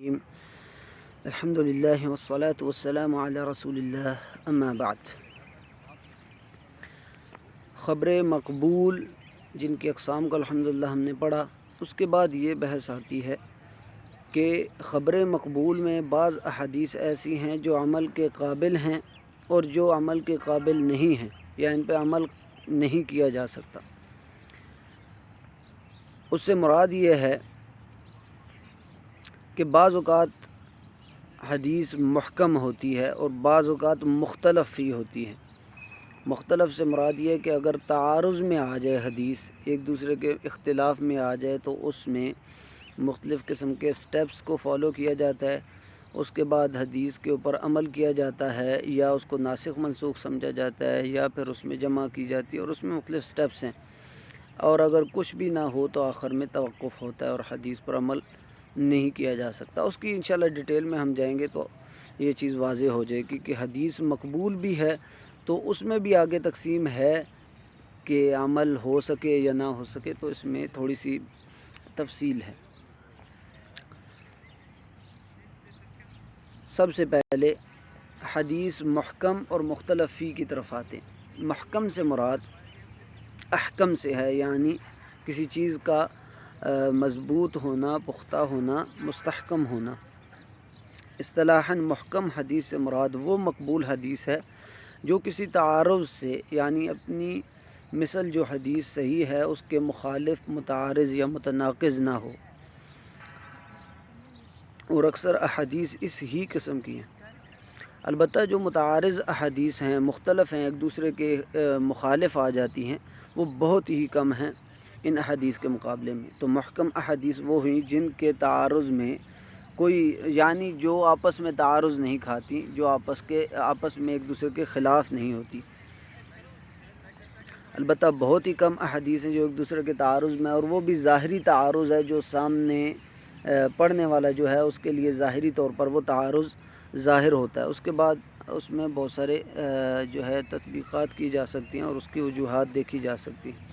الحمد للہ والصلاة والسلام علی رسول اللہ اما بعد۔ خبر مقبول جن کی اقسام کو الحمدللہ ہم نے پڑھا، اس کے بعد یہ بحث آتی ہے کہ خبر مقبول میں بعض احادیث ایسی ہیں جو عمل کے قابل ہیں اور جو عمل کے قابل نہیں ہیں، یا ان پہ عمل نہیں کیا جا سکتا۔ اس سے مراد یہ ہے کہ بعض اوقات حدیث محکم ہوتی ہے اور بعض اوقات مختلف فی ہوتی ہے۔ مختلف سے مراد یہ ہے کہ اگر تعارض میں آ جائے حدیث، ایک دوسرے کے اختلاف میں آ جائے، تو اس میں مختلف قسم کے سٹیپس کو فالو کیا جاتا ہے، اس کے بعد حدیث کے اوپر عمل کیا جاتا ہے، یا اس کو ناسخ منسوخ سمجھا جاتا ہے، یا پھر اس میں جمع کی جاتی ہے، اور اس میں مختلف سٹیپس ہیں۔ اور اگر کچھ بھی نہ ہو تو آخر میں توقف ہوتا ہے اور حدیث پر عمل نہیں کیا جا سکتا۔ اس کی انشاءاللہ ڈیٹیل میں ہم جائیں گے تو یہ چیز واضح ہو جائے گی کہ حدیث مقبول بھی ہے تو اس میں بھی آگے تقسیم ہے کہ عمل ہو سکے یا نہ ہو سکے، تو اس میں تھوڑی سی تفصیل ہے۔ سب سے پہلے حدیث محکم اور مختلف فی کی طرف آتے ہیں۔ محکم سے مراد احکم سے ہے، یعنی کسی چیز کا مضبوط ہونا، پختہ ہونا، مستحکم ہونا۔ اصطلاحاً محکم حدیث سے مراد وہ مقبول حدیث ہے جو کسی تعارض سے، یعنی اپنی مثل جو حدیث صحیح ہے اس کے مخالف، متعارض یا متناقض نہ ہو، اور اکثر احادیث اس ہی قسم کی ہیں۔ البتہ جو متعارض احادیث ہیں، مختلف ہیں، ایک دوسرے کے مخالف آ جاتی ہیں، وہ بہت ہی کم ہیں ان احادیث کے مقابلے میں۔ تو محکم احادیث وہ ہوئی جن کے تعارض میں کوئی، یعنی جو آپس میں تعارض نہیں کھاتی، جو آپس میں ایک دوسرے کے خلاف نہیں ہوتی۔ البتہ بہت ہی کم احادیث ہیں جو ایک دوسرے کے تعارض میں، اور وہ بھی ظاہری تعارض ہے، جو سامنے پڑھنے والا جو ہے اس کے لیے ظاہری طور پر وہ تعارض ظاہر ہوتا ہے۔ اس کے بعد اس میں بہت سارے جو ہے تطبیقات کی جا سکتی ہیں اور اس کی وجوہات دیکھی جا سکتی ہیں۔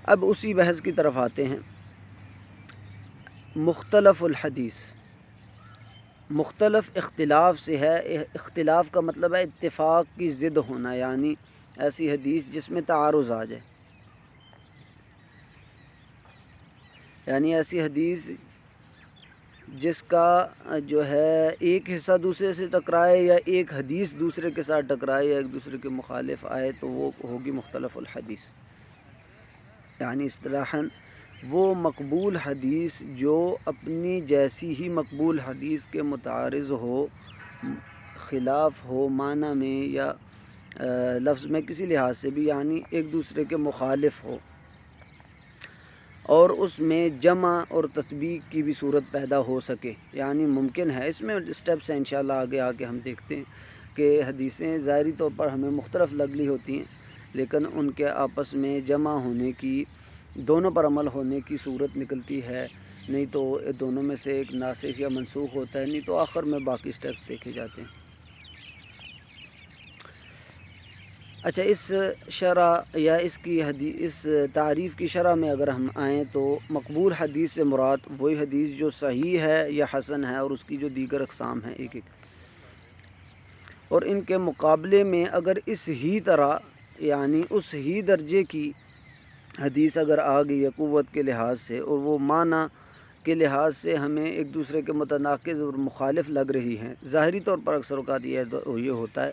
اب اسی بحث کی طرف آتے ہیں۔ مختلف الحدیث، مختلف اختلاف سے ہے۔ اختلاف کا مطلب ہے اتفاق کی ضد ہونا، یعنی ایسی حدیث جس میں تعارض آ جائے، یعنی ایسی حدیث جس کا جو ہے ایک حصہ دوسرے سے ٹکرائے، یا ایک حدیث دوسرے کے ساتھ ٹکرائے، یا ایک دوسرے کے مخالف آئے، تو وہ ہوگی مختلف الحدیث۔ یعنی اصطلاحاً وہ مقبول حدیث جو اپنی جیسی ہی مقبول حدیث کے متعارض ہو، خلاف ہو معنی میں یا لفظ میں، کسی لحاظ سے بھی، یعنی ایک دوسرے کے مخالف ہو، اور اس میں جمع اور تطبیق کی بھی صورت پیدا ہو سکے، یعنی ممکن ہے۔ اس میں سٹیپس ہیں، انشاءاللہ آگے آگے ہم دیکھتے ہیں کہ حدیثیں ظاہری طور پر ہمیں مختلف لگ رہی ہوتی ہیں، لیکن ان کے آپس میں جمع ہونے کی، دونوں پر عمل ہونے کی صورت نکلتی ہے، نہیں تو دونوں میں سے ایک ناسخ یا منسوخ ہوتا ہے، نہیں تو آخر میں باقی سٹیپس دیکھے جاتے ہیں۔ اچھا، اس شرح یا اس تعریف کی شرح میں اگر ہم آئیں تو مقبول حدیث سے مراد وہی حدیث جو صحیح ہے یا حسن ہے، اور اس کی جو دیگر اقسام ہیں ایک ایک، اور ان کے مقابلے میں اگر اس ہی طرح، یعنی اس ہی درجے کی حدیث اگر آ گئی ہے قوت کے لحاظ سے، اور وہ معنی کے لحاظ سے ہمیں ایک دوسرے کے متناقض اور مخالف لگ رہی ہیں، ظاہری طور پر اکثر اوقات یہ ہوتا ہے۔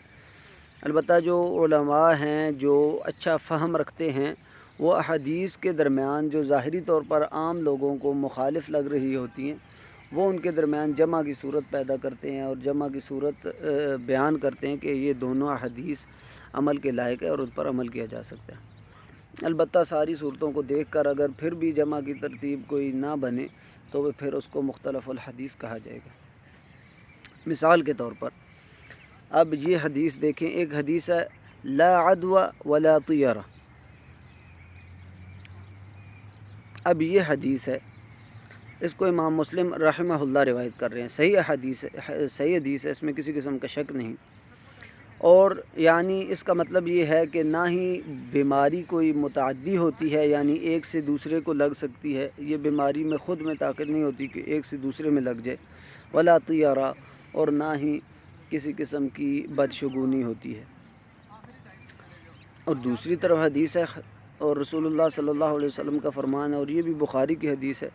البتہ جو علماء ہیں جو اچھا فہم رکھتے ہیں، وہ احادیث کے درمیان جو ظاہری طور پر عام لوگوں کو مخالف لگ رہی ہوتی ہیں، وہ ان کے درمیان جمع کی صورت پیدا کرتے ہیں، اور جمع کی صورت بیان کرتے ہیں کہ یہ دونوں احادیث عمل کے لائق ہے اور ان پر عمل کیا جا سکتا ہے۔ البتہ ساری صورتوں کو دیکھ کر اگر پھر بھی جمع کی ترتیب کوئی نہ بنے تو پھر اس کو مختلف الحدیث کہا جائے گا۔ مثال کے طور پر اب یہ حدیث دیکھیں، ایک حدیث ہے لا عدو ولا طیرہ۔ اب یہ حدیث ہے، اس کو امام مسلم رحمہ اللہ روایت کر رہے ہیں، صحیح حدیث ہے، اس میں کسی قسم کا شک نہیں، اور یعنی اس کا مطلب یہ ہے کہ نہ ہی بیماری کوئی متعدی ہوتی ہے، یعنی ایک سے دوسرے کو لگ سکتی ہے، یہ بیماری میں خود میں طاقت نہیں ہوتی کہ ایک سے دوسرے میں لگ جائے، ولا طیارہ، اور نہ ہی کسی قسم کی بدشگونی ہوتی ہے۔ اور دوسری طرف حدیث ہے، اور رسول اللہ صلی اللہ علیہ وسلم کا فرمان ہے، اور یہ بھی بخاری کی حدیث ہے،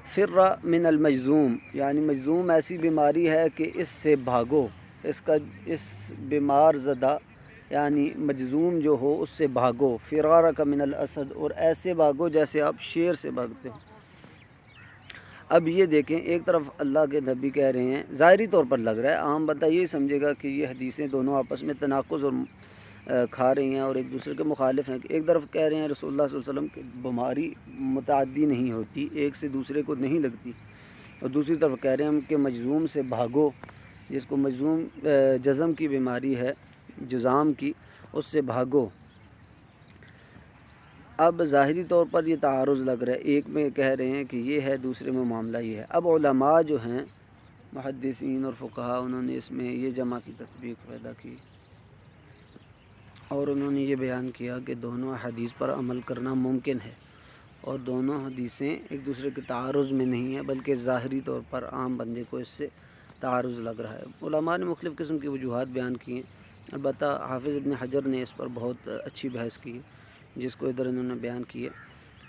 فر من المجذوم، یعنی مجذوم ایسی بیماری ہے کہ اس سے بھاگو، اس بیمار زدہ یعنی مجذوم جو ہو اس سے بھاگو، فرارک من الاسد، اور ایسے بھاگو جیسے آپ شیر سے بھاگتے ہو۔ اب یہ دیکھیں، ایک طرف اللہ کے نبی کہہ رہے ہیں، ظاہری طور پر لگ رہا ہے، عام بندہ یہی سمجھے گا کہ یہ حدیثیں دونوں آپس میں تناقض اور کھا رہی ہیں اور ایک دوسرے کے مخالف ہیں۔ ایک طرف کہہ رہے ہیں رسول اللہ صلی اللہ علیہ وسلم کہ بیماری متعدی نہیں ہوتی، ایک سے دوسرے کو نہیں لگتی، اور دوسری طرف کہہ رہے ہیں ہم کہ مجذوم سے بھاگو، جس کو مجذوم جزم کی بیماری ہے، جزام کی، اس سے بھاگو۔ اب ظاہری طور پر یہ تعارض لگ رہا ہے، ایک میں کہہ رہے ہیں کہ یہ ہے، دوسرے میں معاملہ یہ ہے۔ اب علماء جو ہیں محدثین اور فقہاء، انہوں نے اس میں یہ جمع کی تطبیق پیدا کی، اور انہوں نے یہ بیان کیا کہ دونوں حدیث پر عمل کرنا ممکن ہے، اور دونوں حدیثیں ایک دوسرے کے تعارض میں نہیں ہیں، بلکہ ظاہری طور پر عام بندے کو اس سے تعارض لگ رہا ہے۔ علماء نے مختلف قسم کی وجوہات بیان کی ہیں، البتہ حافظ ابن حجر نے اس پر بہت اچھی بحث کی ہے، جس کو ادھر انہوں نے بیان کی ہے۔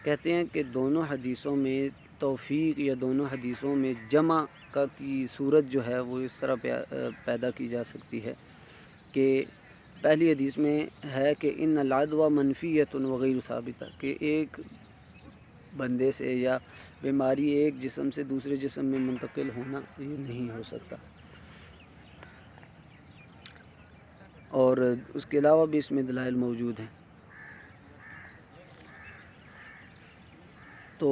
کہتے ہیں کہ دونوں حدیثوں میں توفیق یا دونوں حدیثوں میں جمع کی صورت جو ہے وہ اس طرح پیدا کی جا سکتی ہے کہ پہلی حدیث میں ہے کہ ان العدوى منفیۃ وغیر ثابتہ، کہ ایک بندے سے یا بیماری ایک جسم سے دوسرے جسم میں منتقل ہونا یہ نہیں ہو سکتا، اور اس کے علاوہ بھی اس میں دلائل موجود ہیں۔ تو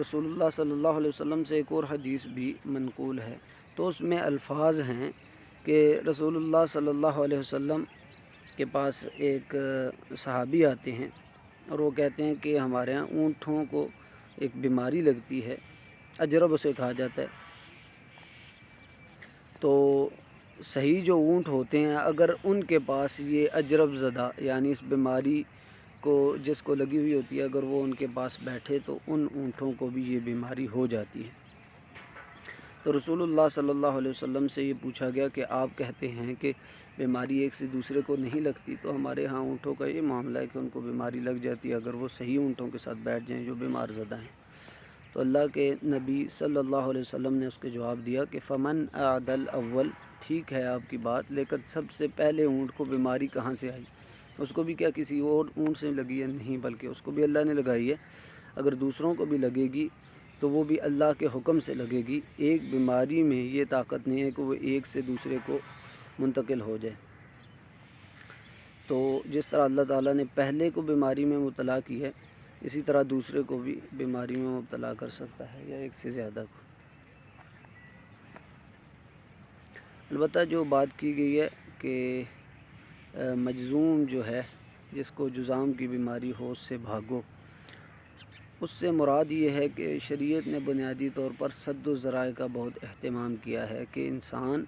رسول اللہ صلی اللہ علیہ وسلم سے ایک اور حدیث بھی منقول ہے، تو اس میں الفاظ ہیں کہ رسول اللہ صلی اللہ علیہ وسلم کے پاس ایک صحابی آتے ہیں، اور وہ کہتے ہیں کہ ہمارے ہاں اونٹوں کو ایک بیماری لگتی ہے، اجرب اسے کہا جاتا ہے۔ تو صحیح جو اونٹ ہوتے ہیں، اگر ان کے پاس یہ اجرب زدہ یعنی اس بیماری کو جس کو لگی ہوئی ہوتی ہے، اگر وہ ان کے پاس بیٹھے تو ان اونٹوں کو بھی یہ بیماری ہو جاتی ہے۔ تو رسول اللہ صلی اللہ علیہ وسلم سے یہ پوچھا گیا کہ آپ کہتے ہیں کہ بیماری ایک سے دوسرے کو نہیں لگتی، تو ہمارے ہاں اونٹوں کا یہ معاملہ ہے کہ ان کو بیماری لگ جاتی ہے اگر وہ صحیح اونٹوں کے ساتھ بیٹھ جائیں جو بیمار زدہ ہیں۔ تو اللہ کے نبی صلی اللہ علیہ وسلم نے اس کے جواب دیا کہ فمن اعد الاول، ٹھیک ہے آپ کی بات، لیکن سب سے پہلے اونٹ کو بیماری کہاں سے آئی؟ اس کو بھی کیا کسی اور اونٹ سے لگی ہے؟ نہیں، بلکہ اس کو بھی اللہ نے لگائی ہے۔ اگر دوسروں کو بھی لگے گی تو وہ بھی اللہ کے حکم سے لگے گی۔ ایک بیماری میں یہ طاقت نہیں ہے کہ وہ ایک سے دوسرے کو منتقل ہو جائے۔ تو جس طرح اللہ تعالیٰ نے پہلے کو بیماری میں مبتلا کی ہے، اسی طرح دوسرے کو بھی بیماری میں مبتلا کر سکتا ہے، یا ایک سے زیادہ کو۔ البتہ جو بات کی گئی ہے کہ مجذوم جو ہے، جس کو جذام کی بیماری ہو، اس سے بھاگو، اس سے مراد یہ ہے کہ شریعت نے بنیادی طور پر سد الذرائع کا بہت اہتمام کیا ہے کہ انسان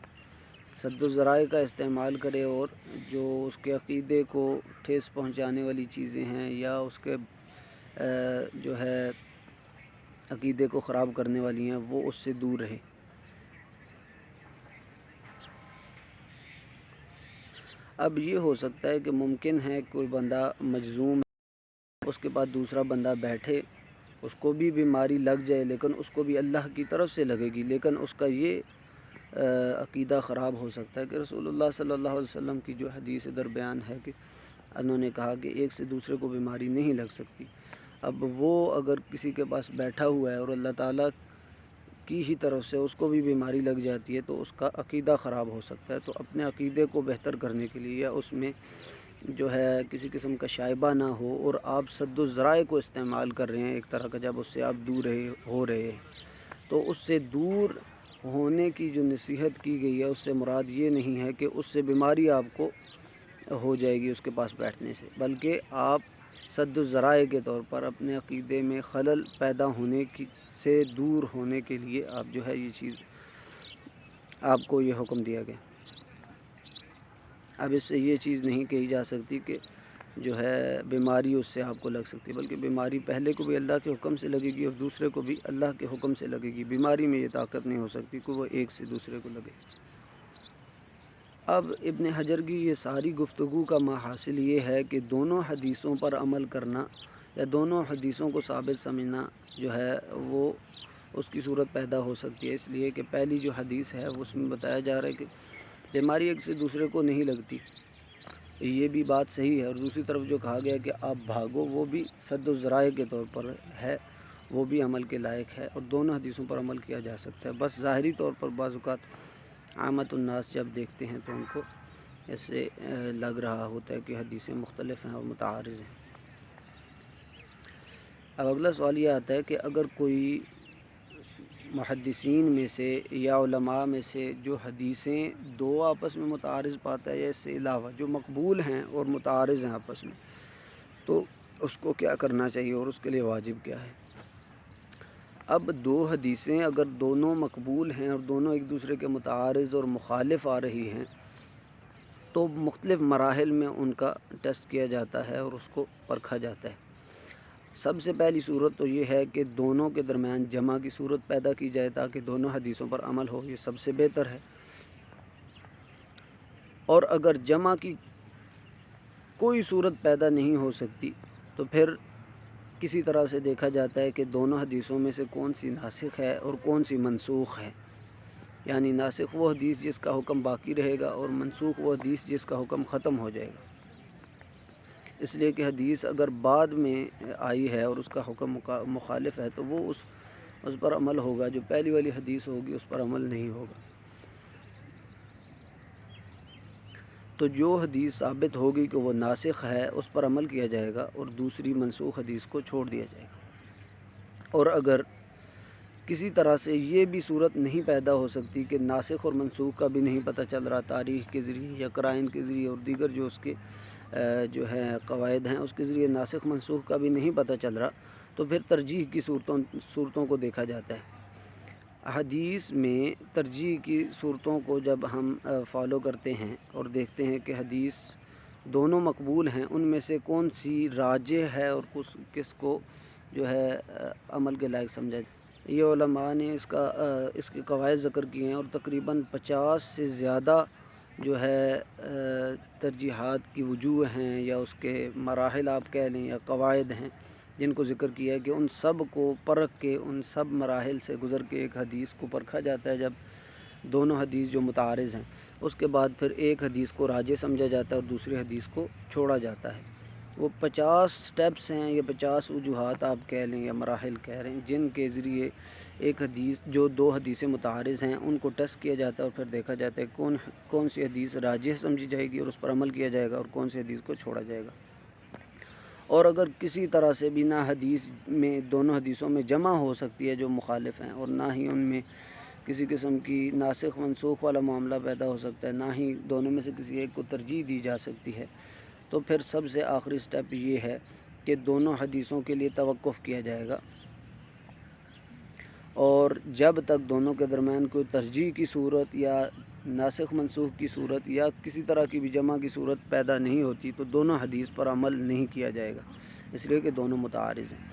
سد الذرائع کا استعمال کرے، اور جو اس کے عقیدے کو ٹھیس پہنچانے والی چیزیں ہیں یا اس کے جو ہے عقیدے کو خراب کرنے والی ہیں، وہ اس سے دور رہے۔ اب یہ ہو سکتا ہے کہ ممکن ہے کوئی بندہ مجذوم، اس کے بعد دوسرا بندہ بیٹھے، اس کو بھی بیماری لگ جائے، لیکن اس کو بھی اللہ کی طرف سے لگے گی، لیکن اس کا یہ عقیدہ خراب ہو سکتا ہے کہ رسول اللہ صلی اللہ علیہ وسلم کی جو حدیث ادھر بیان ہے کہ انہوں نے کہا کہ ایک سے دوسرے کو بیماری نہیں لگ سکتی۔ اب وہ اگر کسی کے پاس بیٹھا ہوا ہے اور اللہ تعالیٰ کی ہی طرف سے اس کو بھی بیماری لگ جاتی ہے، تو اس کا عقیدہ خراب ہو سکتا ہے۔ تو اپنے عقیدے کو بہتر کرنے کے لیے، یا اس میں جو ہے کسی قسم کا شائبہ نہ ہو، اور آپ سد الذرائع کو استعمال کر رہے ہیں ایک طرح کا، جب اس سے آپ دور ہو رہے ہیں، تو اس سے دور ہونے کی جو نصیحت کی گئی ہے، اس سے مراد یہ نہیں ہے کہ اس سے بیماری آپ کو ہو جائے گی اس کے پاس بیٹھنے سے، بلکہ آپ سد الذرائع کے طور پر اپنے عقیدے میں خلل پیدا ہونے سے دور ہونے کے لیے آپ جو ہے یہ چیز، آپ کو یہ حکم دیا گیا۔ اب اس سے یہ چیز نہیں کہی جا سکتی کہ جو ہے بیماری اس سے آپ کو لگ سکتی، بلکہ بیماری پہلے کو بھی اللہ کے حکم سے لگے گی اور دوسرے کو بھی اللہ کے حکم سے لگے گی۔ بیماری میں یہ طاقت نہیں ہو سکتی کہ وہ ایک سے دوسرے کو لگے۔ اب ابن حجر کی یہ ساری گفتگو کا محاصل یہ ہے کہ دونوں حدیثوں پر عمل کرنا یا دونوں حدیثوں کو ثابت سمجھنا جو ہے وہ اس کی صورت پیدا ہو سکتی ہے، اس لیے کہ پہلی جو حدیث ہے اس میں بتایا جا رہا ہے کہ بیماری ایک سے دوسرے کو نہیں لگتی، یہ بھی بات صحیح ہے، اور دوسری طرف جو کہا گیا کہ آپ بھاگو وہ بھی سد و ذرائع کے طور پر ہے، وہ بھی عمل کے لائق ہے، اور دونوں حدیثوں پر عمل کیا جا سکتا ہے۔ بس ظاہری طور پر بعض اوقات عامت الناس جب دیکھتے ہیں تو ان کو ایسے لگ رہا ہوتا ہے کہ حدیثیں مختلف ہیں اور متعارض ہیں۔ اب اگلا سوال یہ آتا ہے کہ اگر کوئی محدثین میں سے یا علماء میں سے جو حدیثیں دو آپس میں متعارض پاتا ہے یا اس سے علاوہ جو مقبول ہیں اور متعارض ہیں آپس میں، تو اس کو کیا کرنا چاہیے اور اس کے لیے واجب کیا ہے؟ اب دو حدیثیں اگر دونوں مقبول ہیں اور دونوں ایک دوسرے کے متعارض اور مخالف آ رہی ہیں تو مختلف مراحل میں ان کا ٹیسٹ کیا جاتا ہے اور اس کو پرکھا جاتا ہے۔ سب سے پہلی صورت تو یہ ہے کہ دونوں کے درمیان جمع کی صورت پیدا کی جائے تاکہ دونوں حدیثوں پر عمل ہو، یہ سب سے بہتر ہے۔ اور اگر جمع کی کوئی صورت پیدا نہیں ہو سکتی تو پھر کسی طرح سے دیکھا جاتا ہے کہ دونوں حدیثوں میں سے کون سی ناسخ ہے اور کون سی منسوخ ہے، یعنی ناسخ وہ حدیث جس کا حکم باقی رہے گا اور منسوخ وہ حدیث جس کا حکم ختم ہو جائے گا۔ اس لیے کہ حدیث اگر بعد میں آئی ہے اور اس کا حکم مخالف ہے تو وہ اس پر عمل ہوگا، جو پہلی والی حدیث ہوگی اس پر عمل نہیں ہوگا۔ تو جو حدیث ثابت ہوگی کہ وہ ناسخ ہے اس پر عمل کیا جائے گا اور دوسری منسوخ حدیث کو چھوڑ دیا جائے گا۔ اور اگر کسی طرح سے یہ بھی صورت نہیں پیدا ہو سکتی کہ ناسخ اور منسوخ کا بھی نہیں پتہ چل رہا تاریخ کے ذریعے یا قرائن کے ذریعے اور دیگر جو اس کے جو ہے قواعد ہیں اس کے ذریعے ناسخ منسوخ کا بھی نہیں پتہ چل رہا، تو پھر ترجیح کی صورتوں کو دیکھا جاتا ہے۔ حدیث میں ترجیح کی صورتوں کو جب ہم فالو کرتے ہیں اور دیکھتے ہیں کہ حدیث دونوں مقبول ہیں، ان میں سے کون سی راجح ہے اور کس کو جو ہے عمل کے لائق سمجھا جائے۔ یہ علماء نے اس کے قواعد ذکر کیے ہیں اور تقریباً 50 سے زیادہ جو ہے ترجیحات کی وجوہ ہیں یا اس کے مراحل آپ کہہ لیں یا قواعد ہیں جن کو ذکر کیا ہے کہ ان سب کو پرکھ کے ان سب مراحل سے گزر کے ایک حدیث کو پرکھا جاتا ہے۔ جب دونوں حدیث جو متعارض ہیں اس کے بعد پھر ایک حدیث کو راجح سمجھا جاتا ہے اور دوسری حدیث کو چھوڑا جاتا ہے۔ وہ 50 سٹیپس ہیں یا 50 وجوہات آپ کہہ لیں یا مراحل کہہ رہے ہیں جن کے ذریعے ایک حدیث جو دو حدیثیں متعارض ہیں ان کو ٹیسٹ کیا جاتا ہے اور پھر دیکھا جاتا ہے کون سی حدیث راجح سمجھی جائے گی اور اس پر عمل کیا جائے گا اور کون سی حدیث کو چھوڑا جائے گا۔ اور اگر کسی طرح سے بھی نہ حدیث میں دونوں حدیثوں میں جمع ہو سکتی ہے جو مخالف ہیں اور نہ ہی ان میں کسی قسم کی ناسخ منسوخ والا معاملہ پیدا ہو سکتا ہے، نہ ہی دونوں میں سے کسی ایک کو ترجیح دی جا سکتی ہے، تو پھر سب سے آخری سٹیپ یہ ہے کہ دونوں حدیثوں کے لیے توقف کیا جائے گا، اور جب تک دونوں کے درمیان کوئی ترجیح کی صورت یا ناسخ منسوخ کی صورت یا کسی طرح کی بھی جمع کی صورت پیدا نہیں ہوتی تو دونوں حدیث پر عمل نہیں کیا جائے گا، اس لیے کہ دونوں متعارض ہیں۔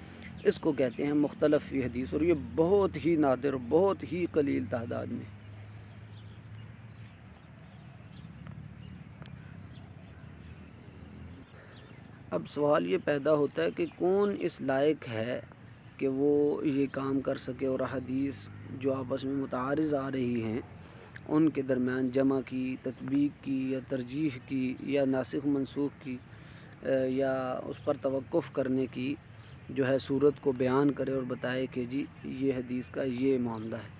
اس کو کہتے ہیں مختلف فی حدیث، اور یہ بہت ہی نادر، بہت ہی قلیل تعداد میں۔ اب سوال یہ پیدا ہوتا ہے کہ کون اس لائق ہے کہ وہ یہ کام کر سکے اور حدیث جو آپس میں متعارض آ رہی ہیں ان کے درمیان جمع کی، تطبیق کی یا ترجیح کی یا ناسخ منسوخ کی یا اس پر توقف کرنے کی جو ہے صورت کو بیان کرے اور بتائے کہ جی یہ حدیث کا یہ معاملہ ہے۔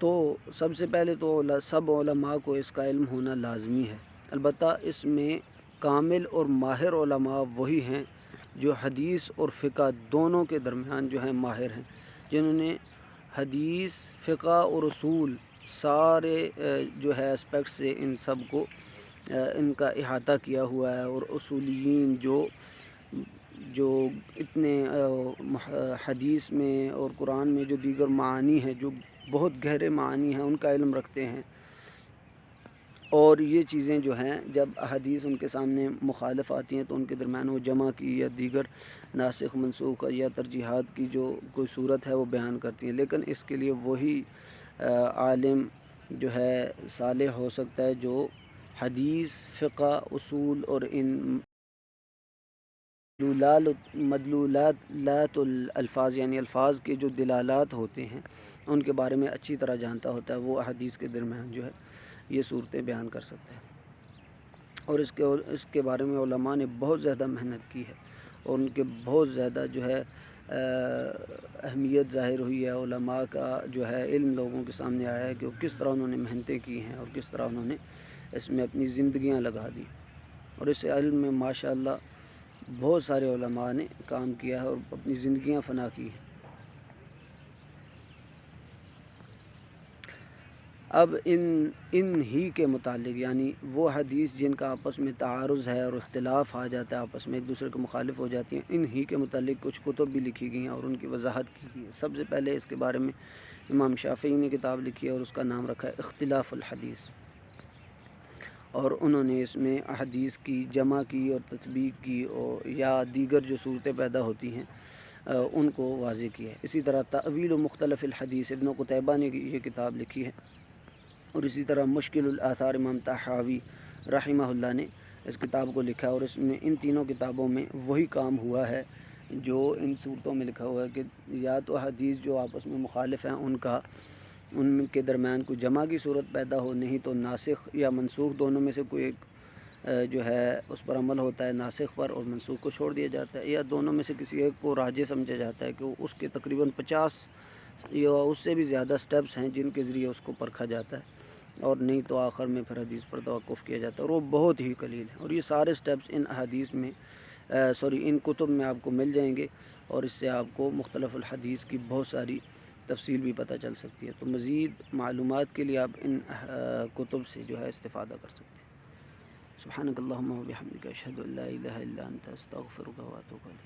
تو سب سے پہلے تو سب علماء کو اس کا علم ہونا لازمی ہے، البتہ اس میں کامل اور ماہر علماء وہی ہیں جو حدیث اور فقہ دونوں کے درمیان جو ہیں ماہر ہیں، جنہوں نے حدیث، فقہ اور اصول سارے جو ہے اسپیکٹ سے ان سب کو ان کا احاطہ کیا ہوا ہے، اور اصولیین جو اتنے حدیث میں اور قرآن میں جو دیگر معانی ہیں جو بہت گہرے معانی ہیں ان کا علم رکھتے ہیں، اور یہ چیزیں جو ہیں جب احادیث ان کے سامنے مخالف آتی ہیں تو ان کے درمیان وہ جمع کی یا دیگر ناسخ منسوخ یا ترجیحات کی جو کوئی صورت ہے وہ بیان کرتی ہیں، لیکن اس کے لیے وہی عالم جو ہے صالح ہو سکتا ہے جو حدیث، فقہ، اصول اور ان مدلولات الفاظ یعنی الفاظ کے جو دلالات ہوتے ہیں ان کے بارے میں اچھی طرح جانتا ہوتا ہے، وہ احادیث کے درمیان جو ہے یہ صورتیں بیان کر سکتا ہے۔ اور اس کے بارے میں علماء نے بہت زیادہ محنت کی ہے اور ان کے بہت زیادہ جو ہے اہمیت ظاہر ہوئی ہے، علماء کا جو ہے علم لوگوں کے سامنے آیا ہے کہ وہ کس طرح انہوں نے محنتیں کی ہیں اور کس طرح انہوں نے اس میں اپنی زندگیاں لگا دی، اور اس علم میں ماشاءاللہ بہت سارے علماء نے کام کیا ہے اور اپنی زندگیاں فنا کی ہیں۔ اب ان ہی کے متعلق یعنی وہ حدیث جن کا آپس میں تعارض ہے اور اختلاف آ جاتا ہے، آپس میں ایک دوسرے کے مخالف ہو جاتی ہیں، ان ہی کے متعلق کچھ کتب بھی لکھی گئی ہیں اور ان کی وضاحت کی گئی ہے۔ سب سے پہلے اس کے بارے میں امام شافعی نے کتاب لکھی ہے اور اس کا نام رکھا ہے اختلاف الحدیث، اور انہوں نے اس میں احادیث کی جمع کی اور تطبیق کی اور یا دیگر جو صورتیں پیدا ہوتی ہیں ان کو واضح کیا ہے۔ اسی طرح تأویل مختلف الحدیث ابن قتیبہ نے یہ کتاب لکھی ہے، اور اسی طرح مشکل الآثار امام طحاوی رحمہ اللہ نے اس کتاب کو لکھا ہے، اور اس میں ان تینوں کتابوں میں وہی کام ہوا ہے جو ان صورتوں میں لکھا ہوا ہے کہ یا تو حدیث جو آپس میں مخالف ہیں ان کے درمیان کوئی جمع کی صورت پیدا ہو، نہیں تو ناسخ یا منسوخ دونوں میں سے کوئی ایک جو ہے اس پر عمل ہوتا ہے، ناسخ پر، اور منسوخ کو چھوڑ دیا جاتا ہے، یا دونوں میں سے کسی ایک کو راجح سمجھا جاتا ہے کہ وہ اس کے تقریباً 50 یا اس سے بھی زیادہ سٹیپس ہیں جن کے ذریعے اس کو پرکھا جاتا ہے، اور نہیں تو آخر میں پھر حدیث پر توقف کیا جاتا ہے، اور وہ بہت ہی قلیل ہے، اور یہ سارے سٹیپس ان احادیث میں ان کتب میں آپ کو مل جائیں گے، اور اس سے آپ کو مختلف الحدیث کی بہت ساری تفصیل بھی پتہ چل سکتی ہے۔ تو مزید معلومات کے لیے آپ ان کتب سے جو ہے استفادہ کر سکتے ہیں۔ سبحانک اللہم و بحمدک، اشہد ان لا الہ الا انت، استغفرک و اتوب الیک۔